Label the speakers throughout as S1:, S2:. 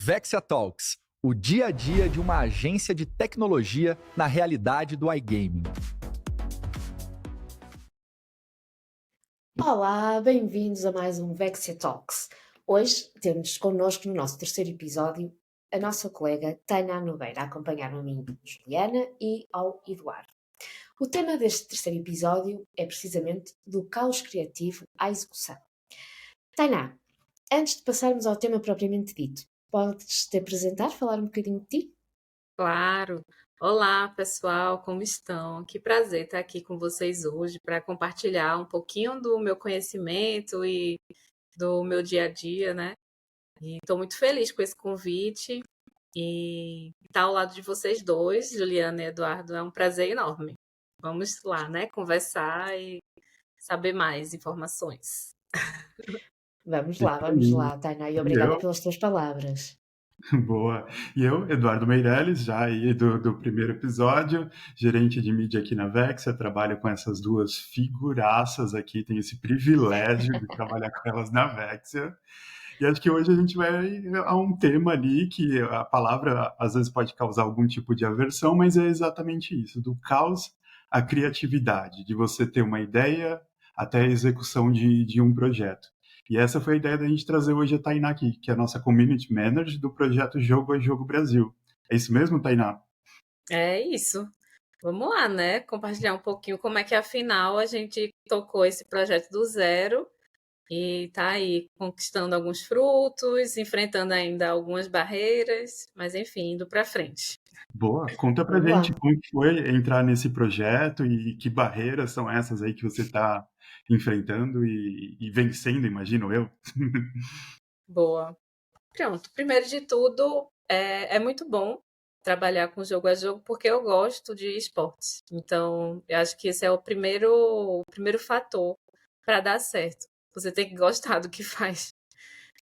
S1: Vexia Talks, o dia a dia de uma agência de tecnologia na realidade do iGaming.
S2: Olá, bem-vindos a mais um Vexia Talks. Hoje temos connosco no nosso terceiro episódio a nossa colega Tainá Nogueira, a acompanhar a mim, Juliana, e ao Eduardo. O tema deste terceiro episódio é precisamente do caos criativo à execução. Tainá, antes de passarmos ao tema propriamente dito, podes te apresentar, falar um bocadinho de ti?
S3: Claro. Olá, pessoal, como estão? Que prazer estar aqui com vocês hoje para compartilhar um pouquinho do meu conhecimento e do meu dia a dia, né? E estou muito feliz com esse convite e estar ao lado de vocês dois, Juliana e Eduardo, é um prazer enorme. Vamos lá, né? Conversar e saber mais informações.
S2: Vamos
S4: Isso
S2: lá, Tainá, e
S4: aí. E
S2: obrigada
S4: eu,
S2: pelas tuas palavras.
S4: boa. E eu, Eduardo Meirelles, já aí do primeiro episódio, gerente de mídia aqui na Vexia, trabalho com essas duas figuraças aqui, tenho esse privilégio de trabalhar com elas na Vexia. E acho que hoje a gente vai a um tema ali que a palavra às vezes pode causar algum tipo de aversão, mas é exatamente isso, do caos à criatividade, de você ter uma ideia até a execução de um projeto. E essa foi a ideia da gente trazer hoje a Tainá aqui, que é a nossa Community Manager do projeto Jogo a Jogo Brasil. É isso mesmo, Tainá?
S3: É isso. Vamos lá, né? Compartilhar um pouquinho como é que afinal a gente tocou esse projeto do zero e tá aí conquistando alguns frutos, enfrentando ainda algumas barreiras, mas enfim, indo para frente.
S4: Boa, conta pra
S2: Vamos lá.
S4: gente como que foi entrar nesse projeto e que barreiras são essas aí que você está enfrentando e vencendo, imagino eu.
S3: Boa. Pronto. Primeiro de tudo, é muito bom trabalhar com jogo a jogo porque eu gosto de esportes. Então, eu acho que esse é o primeiro fator para dar certo. Você tem que gostar do que faz.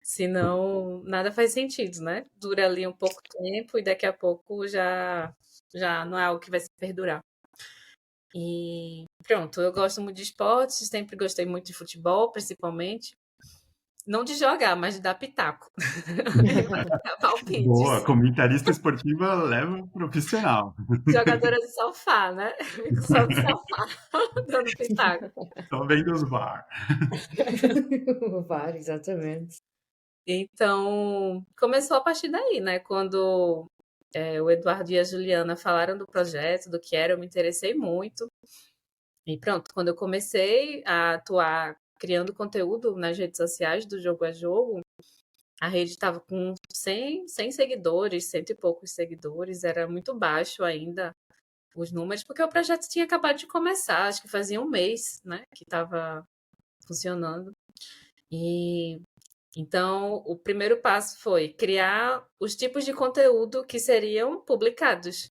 S3: Senão, nada faz sentido, né? Dura ali um pouco tempo e daqui a pouco já não é algo que vai se perdurar. E pronto, eu gosto muito de esportes, sempre gostei muito de futebol, principalmente. Não de jogar, mas de dar pitaco. Dar
S4: Boa,
S3: palpites.
S4: comentarista esportiva leva profissional.
S3: Jogadora de sofá, né? Fico só no sofá dando pitaco.
S4: Só vendo os VAR.
S2: VAR, exatamente.
S3: Então, começou a partir daí, né? Quando o Eduardo e a Juliana falaram do projeto, do que era, eu me interessei muito. E pronto, quando eu comecei a atuar criando conteúdo nas redes sociais do Jogo a Jogo, a rede estava com 100 seguidores, cento e poucos seguidores, era muito baixo ainda os números, porque o projeto tinha acabado de começar, acho que fazia um mês, né, que estava funcionando. E então o primeiro passo foi criar os tipos de conteúdo que seriam publicados.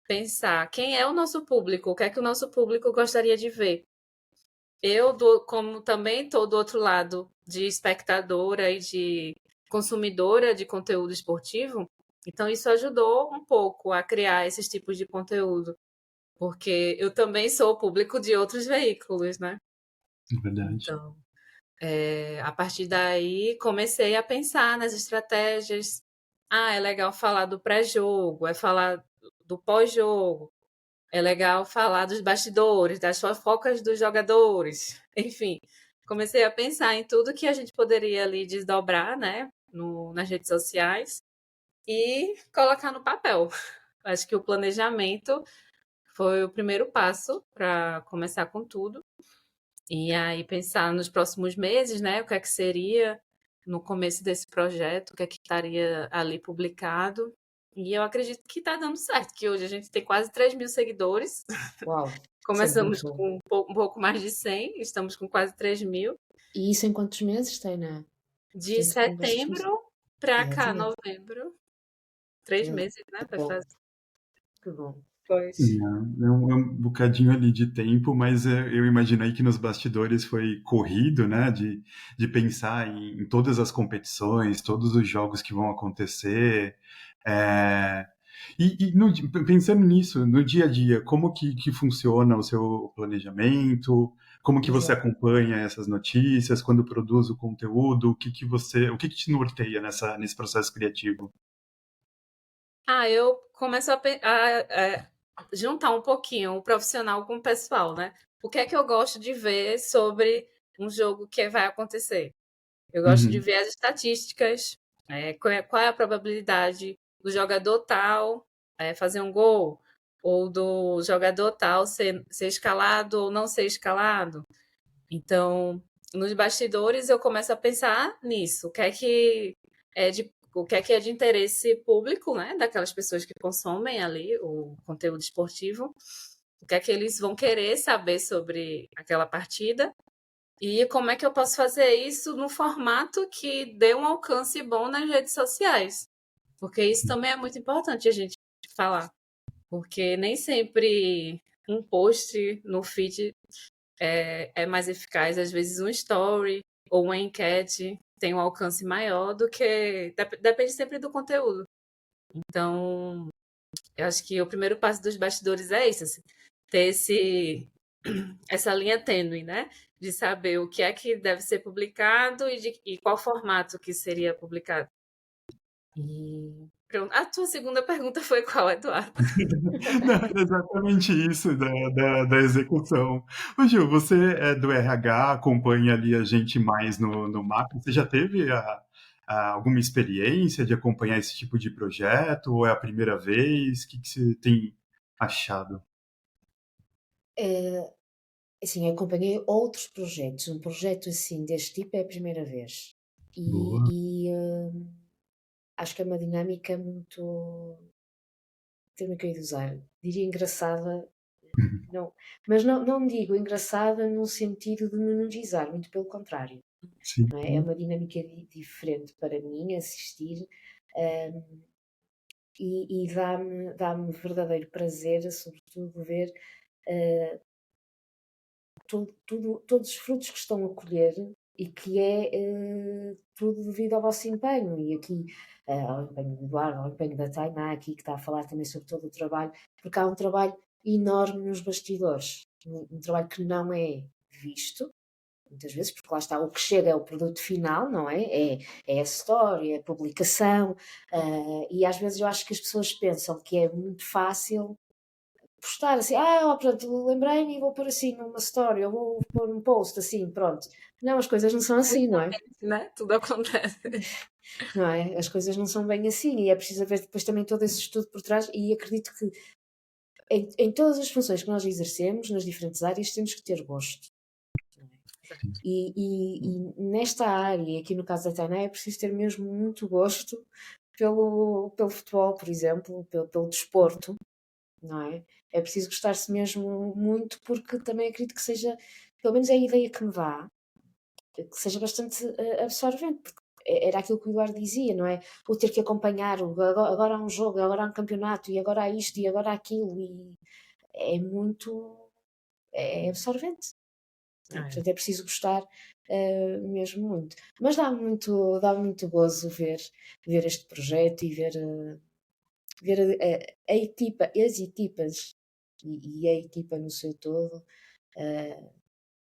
S3: Pensar quem é o nosso público, o que é que o nosso público gostaria de ver. Como também estou do outro lado de espectadora e de consumidora de conteúdo esportivo, então isso ajudou um pouco a criar esses tipos de conteúdo, porque eu também sou público de outros veículos, né?
S4: Verdade.
S3: Então, a partir daí, comecei a pensar nas estratégias. Ah, é legal falar do pré-jogo, é falar do pós-jogo, é legal falar dos bastidores, das fofocas dos jogadores. Enfim, comecei a pensar em tudo que a gente poderia ali desdobrar, né, nas redes sociais e colocar no papel. Acho que o planejamento foi o primeiro passo para começar com tudo. E aí pensar nos próximos meses, né, o que é que seria no começo desse projeto, o que é que estaria ali publicado. E eu acredito que está dando certo, que hoje a gente tem quase 3.000 seguidores.
S2: Uau, isso é muito
S3: Começamos
S2: bom.
S3: com um pouco mais de 100, estamos com quase 3.000.
S2: E isso em quantos meses, Tainá?
S3: De
S2: Portanto, como vocês começaram?
S3: setembro para cá,
S2: Exatamente.
S3: novembro. 3 meses, né?
S2: Que
S3: Vai
S2: bom,
S3: fazer.
S2: que bom.
S3: Pois.
S4: É um bocadinho ali de tempo, mas eu imaginei que nos bastidores foi corrido, né? De pensar em todas as competições, todos os jogos que vão acontecer. É, pensando nisso, no dia a dia, como que funciona o seu planejamento? Como que você
S2: Exato.
S4: acompanha essas notícias, quando produz o conteúdo, o que te norteia nesse processo criativo?
S3: Eu começo a juntar um pouquinho o profissional com o pessoal, né? O que é que eu gosto de ver sobre um jogo que vai acontecer? Eu gosto de
S4: Uhum.
S3: ver as estatísticas, qual é a probabilidade do jogador tal fazer um gol, ou do jogador tal ser escalado ou não ser escalado. Então, nos bastidores, eu começo a pensar nisso. O que é que é de interesse público, né? Daquelas pessoas que consomem ali o conteúdo esportivo. O que é que eles vão querer saber sobre aquela partida. E como é que eu posso fazer isso no formato que dê um alcance bom nas redes sociais? Porque isso também é muito importante a gente falar. Porque nem sempre um post no feed é mais eficaz. Às vezes um story ou uma enquete tem um alcance maior do que... Depende sempre do conteúdo. Então, eu acho que o primeiro passo dos bastidores é isso, assim, ter essa linha tênue, né? De saber o que é que deve ser publicado e qual formato que seria publicado. E pronto. A tua segunda pergunta foi qual, Eduardo?
S4: Não, era exatamente isso da execução. Ô, Gil, você é do RH, acompanha ali a gente mais no macro. Você já teve alguma experiência de acompanhar esse tipo de projeto? Ou é a primeira vez? O que você tem achado?
S2: Eh, assim, acompanhei outros projetos. Um projeto assim deste tipo é a primeira vez.
S4: Boa.
S2: Acho que é uma dinâmica muito, termo que eu ia usar, diria engraçada, não, mas não digo engraçada num sentido de menorizar, muito pelo contrário,
S4: Sim.
S2: não é? É uma dinâmica diferente para mim assistir, hum, e dá-me verdadeiro prazer, sobretudo, ver todos os frutos que estão a colher e que é tudo devido ao vosso empenho. E aqui, ao empenho do Eduardo, ao empenho da Tainá, aqui que está a falar também sobre todo o trabalho, porque há um trabalho enorme nos bastidores, um trabalho que não é visto. Muitas vezes, porque lá está, o que chega é o produto final, não é? É a história, é a publicação, e às vezes eu acho que as pessoas pensam que é muito fácil postar assim, pronto, lembrei-me e vou pôr assim numa story, ou vou pôr um post assim, pronto. Não, as coisas não são assim, não é?
S3: Né? Tudo acontece.
S2: Não é? As coisas não são bem assim e é preciso haver depois também todo esse estudo por trás e acredito que em todas as funções que nós exercemos, nas diferentes áreas, temos que ter gosto. Não é? E nesta área, aqui no caso da Tainá, é preciso ter mesmo muito gosto pelo futebol, por exemplo, pelo desporto, não é? É preciso gostar-se mesmo muito, porque também acredito que seja, pelo menos é a ideia que me dá, que seja bastante absorvente, porque era aquilo que o Eduardo dizia, não é? O ter que acompanhar, agora há um jogo, agora há um campeonato, e agora há isto, e agora há aquilo, e é muito, é absorvente. Não é? Portanto, é preciso gostar mesmo muito. Mas dá muito gozo ver este projeto e ver a equipa, as equipas e a equipa no seu todo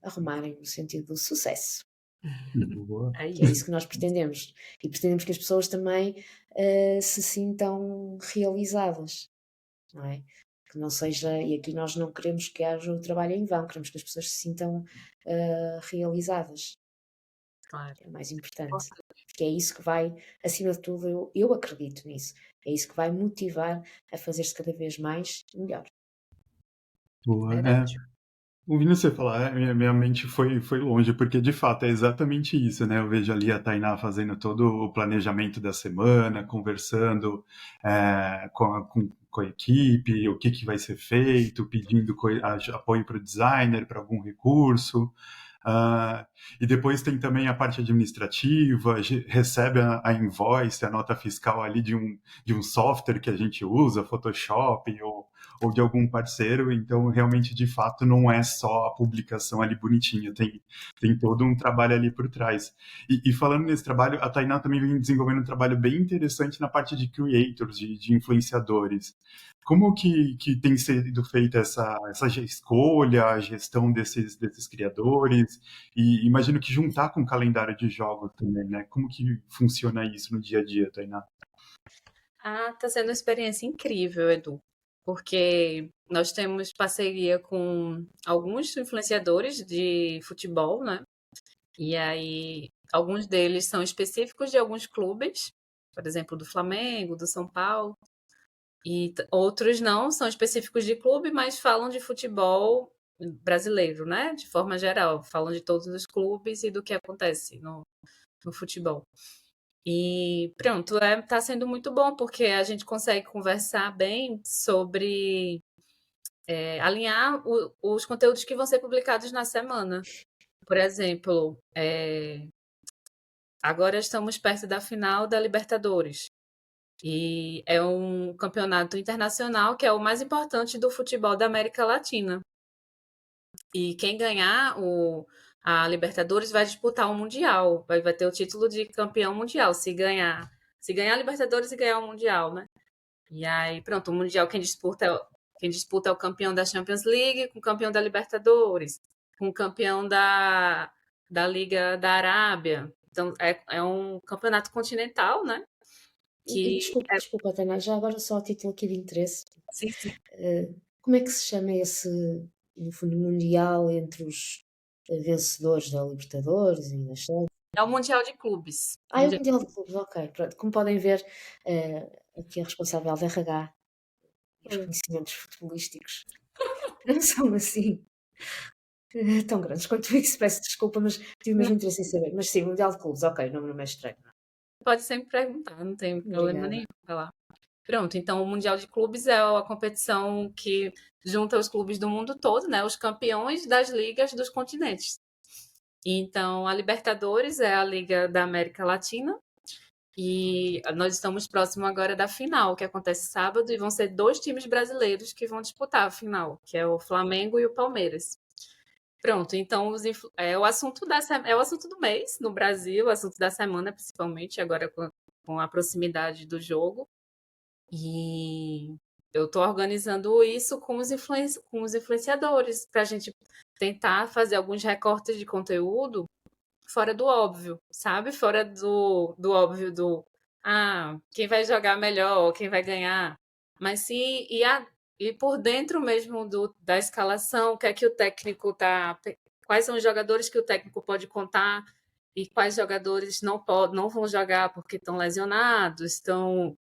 S2: arrumarem no sentido do sucesso,
S4: Boa.
S3: É
S2: que é
S3: isso.
S2: isso que nós pretendemos. E pretendemos que as pessoas também se sintam realizadas, não é? Que não seja, e aqui nós não queremos que haja o trabalho em vão, queremos que as pessoas se sintam realizadas,
S3: Claro.
S2: é o mais importante. Porque é isso que vai, acima de tudo, eu acredito nisso, é isso que vai motivar a fazer-se cada vez mais melhor.
S4: Boa.
S3: Verdade.
S4: Ouvindo você falar, minha mente foi longe, porque de fato é exatamente isso, né? Eu vejo ali a Tainá fazendo todo o planejamento da semana, conversando com a equipe, o que vai ser feito, pedindo apoio para o designer, para algum recurso. E depois tem também a parte administrativa, recebe a invoice, a nota fiscal ali de um software que a gente usa, Photoshop ou de algum parceiro, então realmente de fato não é só a publicação ali bonitinha, tem todo um trabalho ali por trás. E falando nesse trabalho, a Tainá também vem desenvolvendo um trabalho bem interessante na parte de creators, de influenciadores. Como que tem sido feita essa escolha, a gestão desses criadores? E imagino que juntar com o calendário de jogos também, né? Como que funciona isso no dia a dia, Tainá?
S3: Ah, tá sendo uma experiência incrível, Edu, porque nós temos parceria com alguns influenciadores de futebol, né? E aí, alguns deles são específicos de alguns clubes, por exemplo, do Flamengo, do São Paulo, e outros não, são específicos de clube, mas falam de futebol brasileiro, né? De forma geral, falam de todos os clubes e do que acontece no futebol. E pronto, tá sendo muito bom, porque a gente consegue conversar bem sobre alinhar os conteúdos que vão ser publicados na semana. Por exemplo, agora estamos perto da final da Libertadores. E é um campeonato internacional que é o mais importante do futebol da América Latina. E quem ganhar a Libertadores vai disputar o Mundial, vai ter o título de campeão mundial, se ganhar a Libertadores e ganhar o Mundial, né? E aí, pronto, o Mundial quem disputa é o campeão da Champions League com o campeão da Libertadores, com o campeão da Liga da Arábia. Então, é um campeonato continental, né?
S2: E
S3: Que
S2: desculpa, Tana, já agora só a título aqui de interesse.
S3: sim, sim.
S2: Como é que se chama esse, no fundo, mundial entre os vencedores da Libertadores e da Champions?
S3: É o Mundial de Clubes.
S2: É o Mundial de Clubes, ok. Pronto. Como podem ver, aqui a responsável da RH e os conhecimentos futebolísticos não são assim tão grandes quanto isso. Peço desculpa, mas tive mesmo interesse em saber. Mas sim, Mundial de Clubes, ok, o nome não é estranho.
S3: Pode sempre perguntar, não tem problema
S2: Obrigada.
S3: nenhum falar. Pronto, então o Mundial de Clubes é a competição que junta os clubes do mundo todo, né? Os campeões das ligas dos continentes. Então, a Libertadores é a Liga da América Latina. E nós estamos próximo agora da final, que acontece sábado, e vão ser 2 times brasileiros que vão disputar a final, que é o Flamengo e o Palmeiras. Pronto, então é o assunto é o assunto do mês no Brasil, o assunto da semana, principalmente, agora com a proximidade do jogo. E eu estou organizando isso com os influenciadores, para a gente tentar fazer alguns recortes de conteúdo fora do óbvio, sabe? Fora do óbvio quem vai jogar melhor, quem vai ganhar. Mas sim, e por dentro mesmo da escalação, o que é que o técnico tá. Quais são os jogadores que o técnico pode contar e quais jogadores não vão jogar porque estão lesionados, estão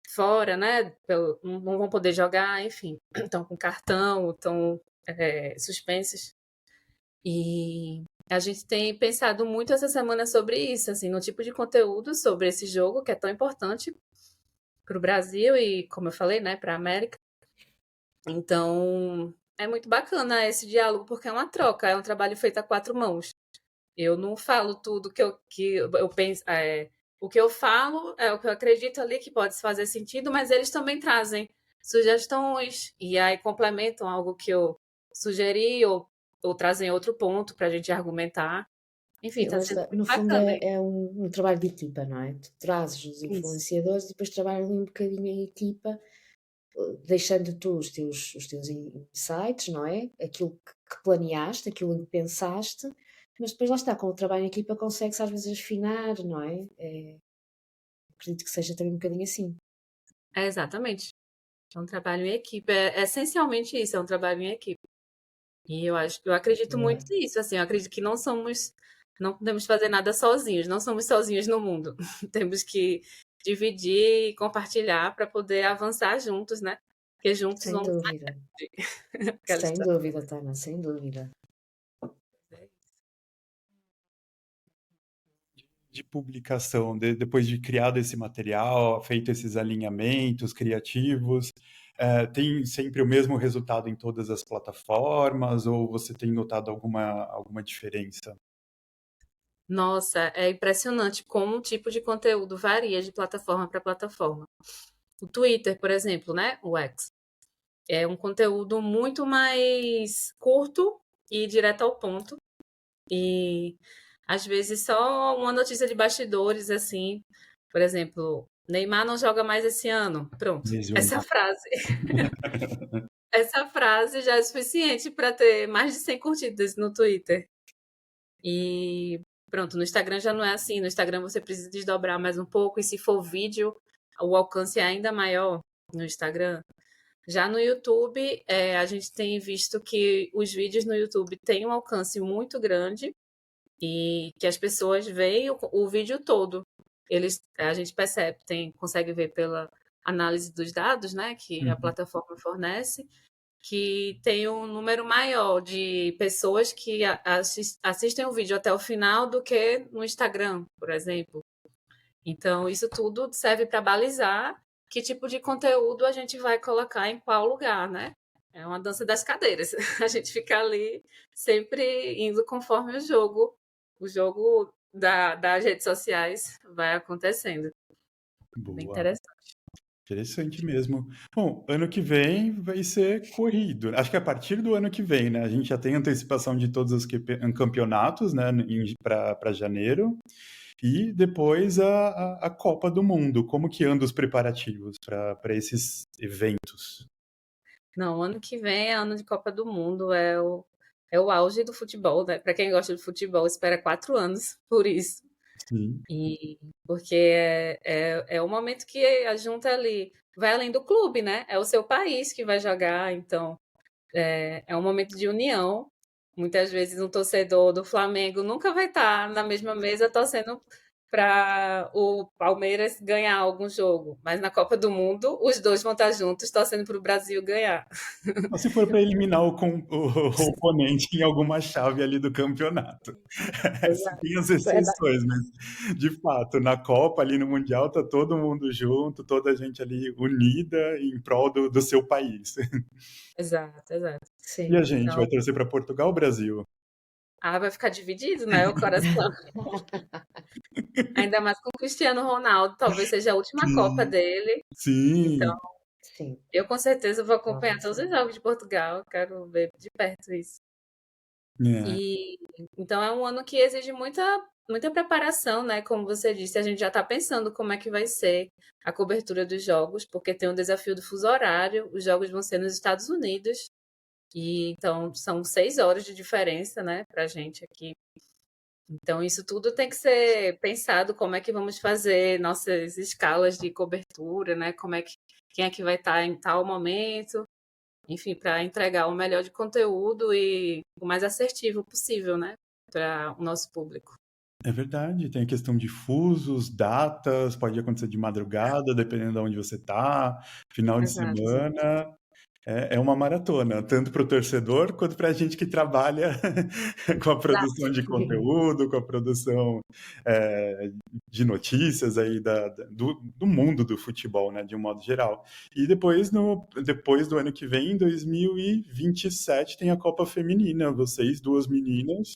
S3: fora, né? Não vão poder jogar, enfim, estão com cartão, estão suspensos. E a gente tem pensado muito essa semana sobre isso, assim, no tipo de conteúdo sobre esse jogo que é tão importante para o Brasil e, como eu falei, né, para a América. Então, é muito bacana esse diálogo porque é uma troca, é um trabalho feito a 4 mãos. Eu não falo tudo que eu penso, o que eu falo é o que eu acredito ali que pode fazer sentido, mas eles também trazem sugestões e aí complementam algo que eu sugeri ou trazem outro ponto para a gente argumentar. Enfim, está sendo
S2: No
S3: muito
S2: fundo
S3: bacana.
S2: é um trabalho de equipa, não é? Tu trazes os
S3: Isso.
S2: influenciadores e depois trabalham um bocadinho em equipa, deixando tu os teus insights, não é? Aquilo que planeaste, aquilo em que pensaste, mas depois lá está, com o trabalho em equipa consegue-se às vezes afinar, não é? Acredito que seja também um bocadinho assim.
S3: Exatamente. É um trabalho em equipe. É essencialmente isso, é um trabalho em equipe. E eu acredito muito nisso, assim, eu acredito que não podemos fazer nada sozinhos, não somos sozinhos no mundo. Temos que dividir e compartilhar para poder avançar juntos, né? Porque juntos
S2: Sem
S3: vamos
S2: dúvida.
S3: aquela
S2: Sem
S3: história.
S2: dúvida, Tana, sem dúvida.
S4: De publicação, depois de criado esse material, feito esses alinhamentos criativos, tem sempre o mesmo resultado em todas as plataformas ou você tem notado alguma diferença?
S3: Nossa, é impressionante como o tipo de conteúdo varia de plataforma para plataforma. O Twitter, por exemplo, né? O X. É um conteúdo muito mais curto e direto ao ponto. E às vezes só uma notícia de bastidores, assim. Por exemplo, Neymar não joga mais esse ano. Pronto. Essa
S4: Lesionado.
S3: frase. Essa frase já é suficiente para ter mais de 100 curtidas no Twitter. E pronto, no Instagram já não é assim. No Instagram você precisa desdobrar mais um pouco. E se for vídeo, o alcance é ainda maior no Instagram. Já no YouTube, a gente tem visto que os vídeos no YouTube têm um alcance muito grande e que as pessoas veem o vídeo todo. A gente percebe, consegue ver pela análise dos dados, né, que a plataforma fornece, que tem um número maior de pessoas que assistem o vídeo até o final do que no Instagram, por exemplo. Então, isso tudo serve para balizar que tipo de conteúdo a gente vai colocar em qual lugar, né? É uma dança das cadeiras. A gente fica ali sempre indo conforme o jogo das redes sociais vai acontecendo. Bem
S4: Boa.
S3: interessante.
S4: Interessante mesmo. Bom, ano que vem vai ser corrido. Acho que a partir do ano que vem, né? A gente já tem antecipação de todos os campeonatos, né? Para janeiro. E depois a Copa do Mundo. Como que andam os preparativos para esses eventos?
S3: Não, ano que vem é ano de Copa do Mundo, é o auge do futebol, né? Para quem gosta de futebol, espera 4 anos por isso.
S4: Sim.
S3: E porque é o momento que a junta ali vai além do clube, né? É o seu país que vai jogar, então é um momento de união. Muitas vezes um torcedor do Flamengo nunca vai estar na mesma mesa torcendo para o Palmeiras ganhar algum jogo, mas na Copa do Mundo os dois vão estar juntos torcendo para o Brasil ganhar.
S4: Ou se for para eliminar o oponente em alguma chave ali do campeonato. Tem as exceções, mas de fato, na Copa, ali no Mundial, tá todo mundo junto, toda a gente ali unida em prol do seu país.
S3: Exato, exato.
S4: E a
S2: Sim.
S4: gente vai
S3: Então,
S4: torcer para Portugal ou Brasil?
S3: vai ficar dividido, né? O coração. Ainda mais com o Cristiano Ronaldo, talvez seja a última Copa
S4: Sim,
S3: dele. Então,
S4: sim.
S2: Sim.
S3: eu com certeza vou acompanhar
S2: Provavelmente
S3: todos os
S2: sim.
S3: jogos de Portugal, quero ver de perto isso.
S4: É,
S3: E então é um ano que exige muita preparação, né? Como você disse, a gente já está pensando como é que vai ser a cobertura dos jogos, porque tem o desafio do fuso horário, os jogos vão ser nos Estados Unidos, e então são 6 horas de diferença, né, pra gente aqui. Então, isso tudo tem que ser pensado, como é que vamos fazer nossas escalas de cobertura, né? Quem é que vai estar em tal momento, enfim, para entregar o melhor de conteúdo e o mais assertivo possível, né? Para o nosso público.
S4: é verdade. Tem a questão de fusos, datas, pode acontecer de madrugada, dependendo de onde você tá, final de
S3: Exato.
S4: semana. É uma maratona, tanto para o torcedor quanto para a gente que trabalha com a produção de conteúdo, com a produção de notícias aí do mundo do futebol, né, de um modo geral. E depois do ano que vem, em 2027, tem a Copa Feminina. Vocês, duas meninas,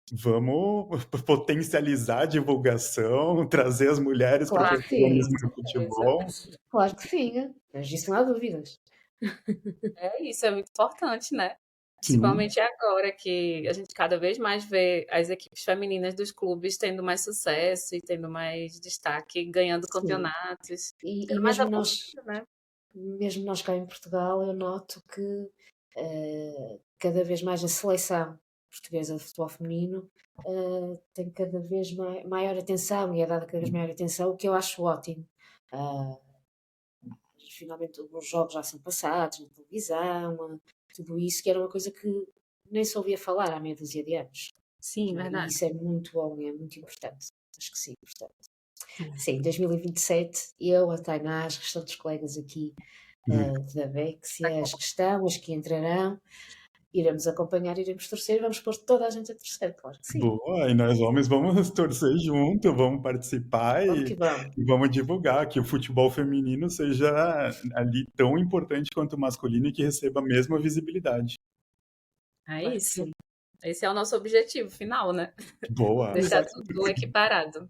S4: vamos potencializar a divulgação, trazer as mulheres para o
S2: Claro que sim.
S4: protagonismo do futebol.
S2: Claro que sim. Mas disso não há dúvidas.
S3: É isso, é muito importante, né?
S4: Sim,
S3: Principalmente agora que a gente cada vez mais vê as equipes femininas dos clubes tendo mais sucesso e tendo mais destaque, ganhando
S2: Sim.
S3: campeonatos,
S2: E
S3: tendo mais apoio, né?
S2: mesmo nós cá em Portugal, eu noto que cada vez mais a seleção portuguesa de futebol feminino tem cada vez maior atenção e é dada cada vez maior atenção, o que eu acho ótimo. Ah, finalmente os jogos já são passados na televisão, tudo isso, que era uma coisa que nem se ouvia falar há meia dúzia de anos.
S3: Sim,
S2: E
S3: verdade.
S2: isso é muito bom e é muito importante. Acho que sim, portanto. Sim, em 2027, eu, a Tainá, as restantes colegas aqui da Vexia, as que estão, as que entrarão, iremos acompanhar, iremos torcer, vamos pôr toda a gente a torcer, claro que sim.
S4: boa, e nós homens vamos torcer junto, vamos participar
S2: Vamos que vamos.
S4: e vamos divulgar que o futebol feminino seja ali tão importante quanto o masculino e que receba a mesma visibilidade.
S3: É
S2: Claro que
S3: isso.
S2: sim.
S3: Esse é o nosso objetivo final, né?
S4: Boa.
S3: Deixar
S2: Exato.
S3: tudo equiparado.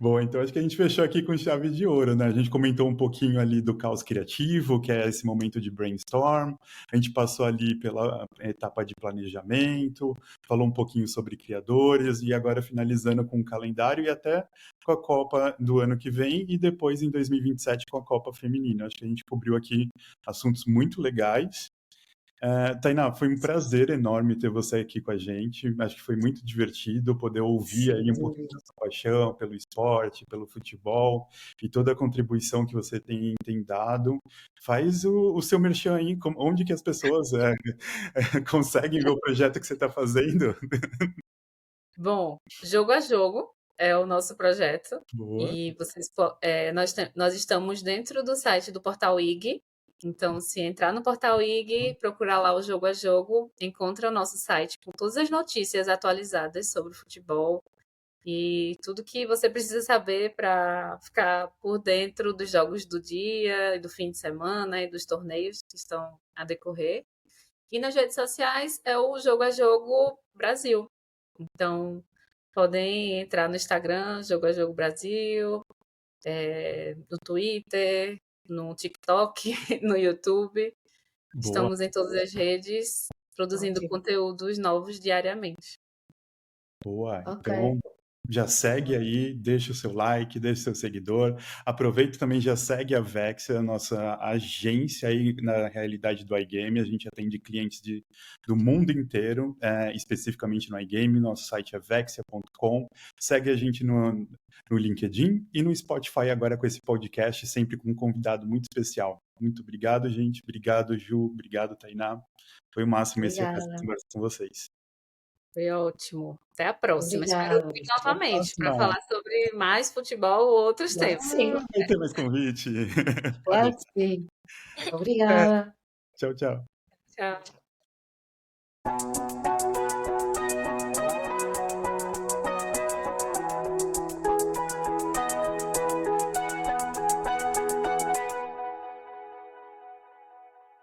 S4: Bom, então acho que a gente fechou aqui com chave de ouro, né? A gente comentou um pouquinho ali do caos criativo, que é esse momento de brainstorm. A gente passou ali pela etapa de planejamento, falou um pouquinho sobre criadores e agora finalizando com o calendário e até com a Copa do ano que vem e depois em 2027 com a Copa Feminina. Acho que a gente cobriu aqui assuntos muito legais. Tainá, foi um prazer enorme ter você aqui com a gente. Acho que foi muito divertido poder ouvir aí
S2: Sem
S4: um pouquinho
S2: dúvida.
S4: da sua paixão pelo esporte, pelo futebol e toda a contribuição que você tem dado. Faz o seu merchan aí, onde que as pessoas conseguem ver o projeto que você está fazendo.
S3: Bom, Jogo a Jogo é o nosso projeto
S4: Boa.
S3: e nós estamos dentro do site do Portal IG. Então, se entrar no Portal IG, procurar lá o Jogo a Jogo, encontra o nosso site com todas as notícias atualizadas sobre o futebol e tudo que você precisa saber para ficar por dentro dos jogos do dia e do fim de semana e dos torneios que estão a decorrer. E nas redes sociais é o Jogo a Jogo Brasil. Então, podem entrar no Instagram, Jogo a Jogo Brasil, no Twitter, no TikTok, no YouTube.
S4: Boa.
S3: Estamos em todas as redes, produzindo
S2: Ótimo.
S3: conteúdos novos diariamente.
S4: Boa.
S2: Ok.
S4: Então, já segue aí, deixa o seu like, deixa o seu seguidor. Aproveita também, já segue a Vexia, a nossa agência aí na realidade do iGame. A gente atende clientes do mundo inteiro, especificamente no iGame. Nosso site é vexia.com. Segue a gente no LinkedIn e no Spotify agora com esse podcast, sempre com um convidado muito especial. Muito obrigado, gente. Obrigado, Ju. Obrigado, Tainá. Foi o máximo essa
S2: Obrigada.
S4: conversa com vocês.
S3: Foi ótimo. Até a próxima. Espero
S2: Obrigada.
S3: vir
S4: Até a
S3: novamente para
S4: próxima.
S3: falar sobre mais futebol ou outros
S2: Claro que
S3: temas.
S2: sim.
S4: Vai ter mais convite.
S2: Claro
S4: Pode.
S2: que sim. Obrigada.
S4: Tchau, tchau.
S3: Tchau.